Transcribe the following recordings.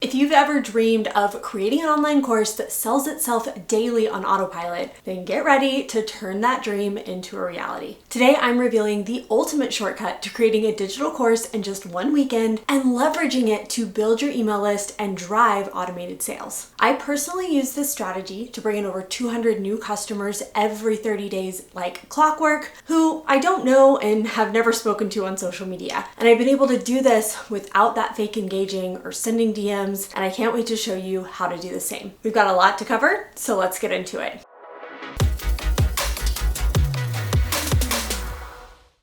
If you've ever dreamed of creating an online course that sells itself daily on Autopilot, then get ready to turn that dream into a reality. Today, I'm revealing the ultimate shortcut to creating a digital course in just one weekend and leveraging it to build your email list and drive automated sales. I personally use this strategy to bring in over 200 new customers every 30 days like clockwork, who I don't know and have never spoken to on social media. And I've been able to do this without that fake engaging or sending DMs, and I can't wait to show you how to do the same. We've got a lot to cover, so let's get into it.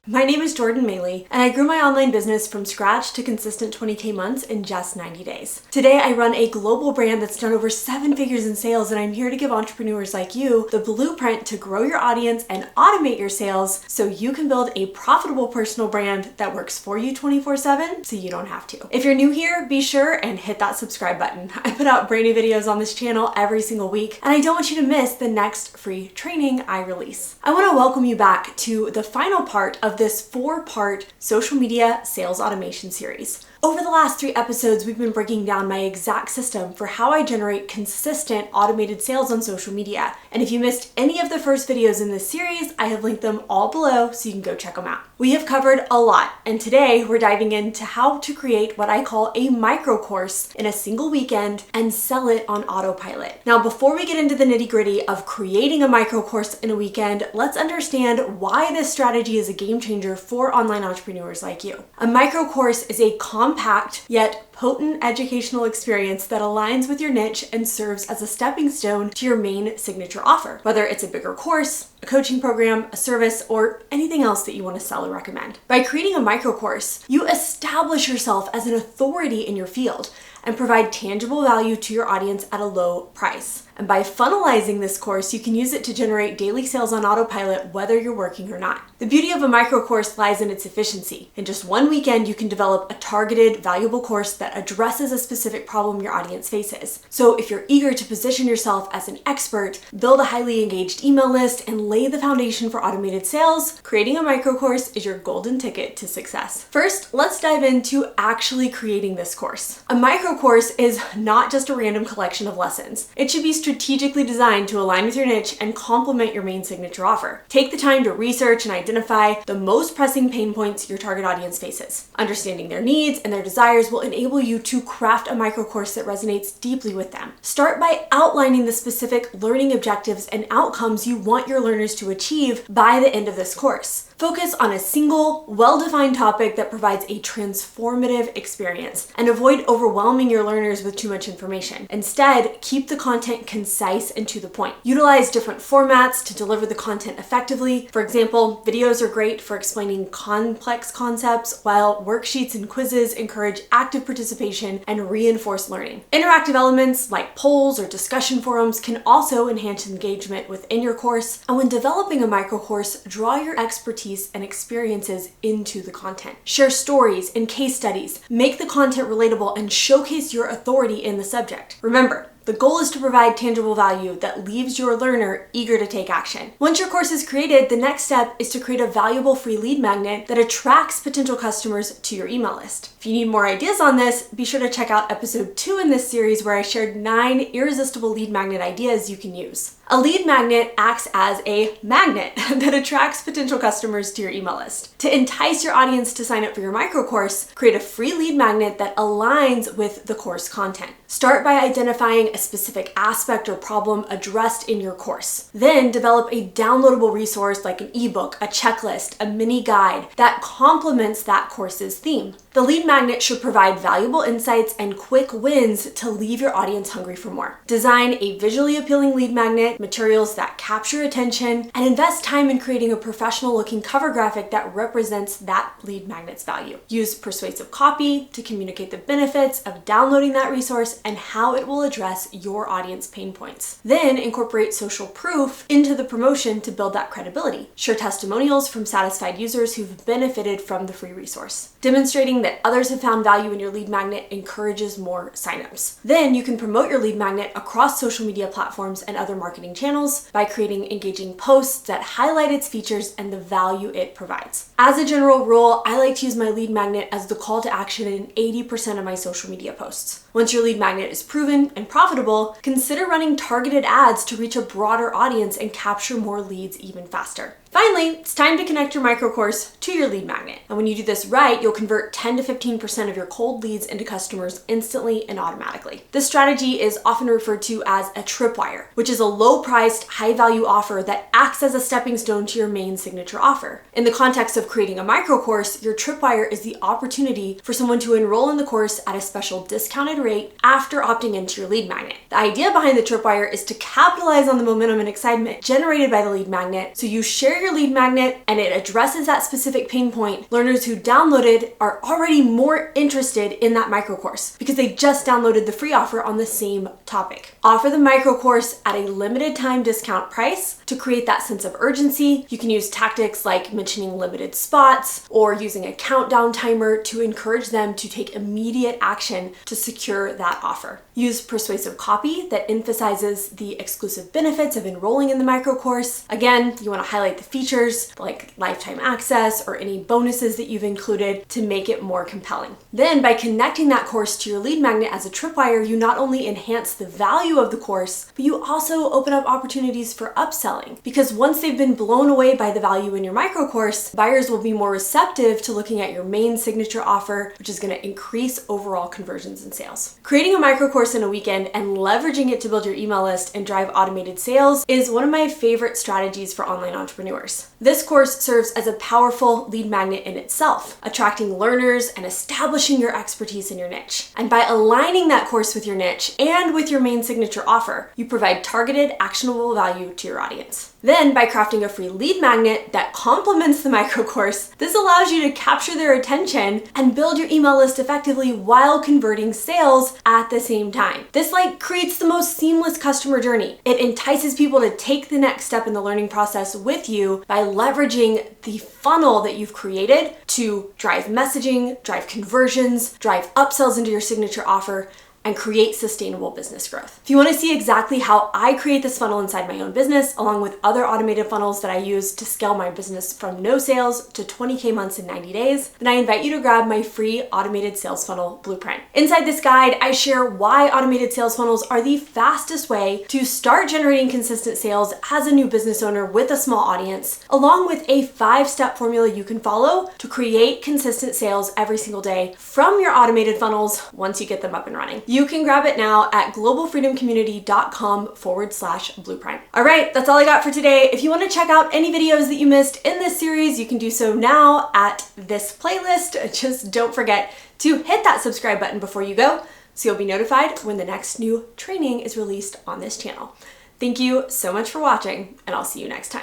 My name is Maylea, and I grew my online business from scratch to consistent 20K months in just 90 days. Today, I run a global brand that's done over 7 figures in sales, and I'm here to give entrepreneurs like you the blueprint to grow your audience and automate your sales so you can build a profitable personal brand that works for you 24/7 so you don't have to. If you're new here, be sure and hit that subscribe button. I put out brand new videos on this channel every single week, and I don't want you to miss the next free training I release. I want to welcome you back to the final part of this 4-part social media sales automation series. Over the last 3 episodes, we've been breaking down my exact system for how I generate consistent automated sales on social media. And if you missed any of the first videos in this series, I have linked them all below so you can go check them out. We have covered a lot, and today we're diving into how to create what I call a micro course in a single weekend and sell it on Autopilot. Now, before we get into the nitty-gritty of creating a micro course in a weekend, let's understand why this strategy is a game changer for online entrepreneurs like you. A micro course is a compact yet potent educational experience that aligns with your niche and serves as a stepping stone to your main signature offer, whether it's a bigger course, a coaching program, a service, or anything else that you want to sell or recommend. By creating a micro course, you establish yourself as an authority in your field and provide tangible value to your audience at a low price. And by funnelizing this course, you can use it to generate daily sales on Autopilot, whether you're working or not. The beauty of a micro course lies in its efficiency. In just one weekend, you can develop a targeted, valuable course that addresses a specific problem your audience faces. So if you're eager to position yourself as an expert, build a highly engaged email list, and lay the foundation for automated sales, creating a micro course is your golden ticket to success. First, let's dive into actually creating this course. A micro course is not just a random collection of lessons. It should be strategically designed to align with your niche and complement your main signature offer. Take the time to research and identify the most pressing pain points your target audience faces. Understanding their needs and their desires will enable you to craft a micro course that resonates deeply with them. Start by outlining the specific learning objectives and outcomes you want your learners to achieve by the end of this course. Focus on a single, well-defined topic that provides a transformative experience, and avoid overwhelming your learners with too much information. Instead, keep the content concise and to the point. Utilize different formats to deliver the content effectively. For example, videos are great for explaining complex concepts, while worksheets and quizzes encourage active participation and reinforce learning. Interactive elements like polls or discussion forums can also enhance engagement within your course. And when developing a micro course, draw your expertise and experiences into the content. Share stories and case studies, make the content relatable, and showcase your authority in the subject. Remember, the goal is to provide tangible value that leaves your learner eager to take action. Once your course is created, the next step is to create a valuable free lead magnet that attracts potential customers to your email list. If you need more ideas on this, be sure to check out episode 2 in this series where I shared 9 irresistible lead magnet ideas you can use. A lead magnet acts as a magnet that attracts potential customers to your email list. To entice your audience to sign up for your micro course, create a free lead magnet that aligns with the course content. Start by identifying a specific aspect or problem addressed in your course. Then develop a downloadable resource like an ebook, a checklist, a mini guide that complements that course's theme. The lead magnet should provide valuable insights and quick wins to leave your audience hungry for more. Design a visually appealing lead magnet, materials that capture attention, and invest time in creating a professional-looking cover graphic that represents that lead magnet's value. Use persuasive copy to communicate the benefits of downloading that resource and how it will address address your audience pain points. Then incorporate social proof into the promotion to build that credibility. Share testimonials from satisfied users who've benefited from the free resource. Demonstrating that others have found value in your lead magnet encourages more signups. Then you can promote your lead magnet across social media platforms and other marketing channels by creating engaging posts that highlight its features and the value it provides. As a general rule, I like to use my lead magnet as the call to action in 80% of my social media posts. Once your lead magnet is proven and profitable, consider running targeted ads to reach a broader audience and capture more leads even faster. Finally, it's time to connect your micro course to your lead magnet. And when you do this right, you'll convert 10 to 15% of your cold leads into customers instantly and automatically. This strategy is often referred to as a tripwire, which is a low-priced, high-value offer that acts as a stepping stone to your main signature offer. In the context of creating a micro course, your tripwire is the opportunity for someone to enroll in the course at a special discounted rate after opting into your lead magnet. The idea behind the tripwire is to capitalize on the momentum and excitement generated by the lead magnet, so you share your lead magnet and it addresses that specific pain point. Learners who downloaded are already more interested in that micro course because they just downloaded the free offer on the same topic. Offer the micro course at a limited time discount price to create that sense of urgency. You can use tactics like mentioning limited spots or using a countdown timer to encourage them to take immediate action to secure that offer. Use persuasive copy that emphasizes the exclusive benefits of enrolling in the micro course. Again, you want to highlight the features like lifetime access or any bonuses that you've included to make it more compelling. Then by connecting that course to your lead magnet as a tripwire, you not only enhance the value of the course, but you also open up opportunities for upselling, because once they've been blown away by the value in your micro course, buyers will be more receptive to looking at your main signature offer, which is going to increase overall conversions and sales. Creating a micro course in a weekend and leveraging it to build your email list and drive automated sales is one of my favorite strategies for online entrepreneurs. This course serves as a powerful lead magnet in itself, attracting learners and establishing your expertise in your niche. And by aligning that course with your niche and with your main signature offer, you provide targeted, actionable value to your audience. Then, by crafting a free lead magnet that complements the micro course, this allows you to capture their attention and build your email list effectively while converting sales at the same time. This creates the most seamless customer journey. It entices people to take the next step in the learning process with you by leveraging the funnel that you've created to drive messaging, drive conversions, drive upsells into your signature offer, and create sustainable business growth. If you want to see exactly how I create this funnel inside my own business, along with other automated funnels that I use to scale my business from no sales to 20K months in 90 days, then I invite you to grab my free automated sales funnel blueprint. Inside this guide, I share why automated sales funnels are the fastest way to start generating consistent sales as a new business owner with a small audience, along with a 5-step formula you can follow to create consistent sales every single day from your automated funnels once you get them up and running. You can grab it now at globalfreedomcommunity.com/blueprint. All right, that's all I got for today. If you want to check out any videos that you missed in this series, you can do so now at this playlist. Just don't forget to hit that subscribe button before you go, so you'll be notified when the next new training is released on this channel. Thank you so much for watching, and I'll see you next time.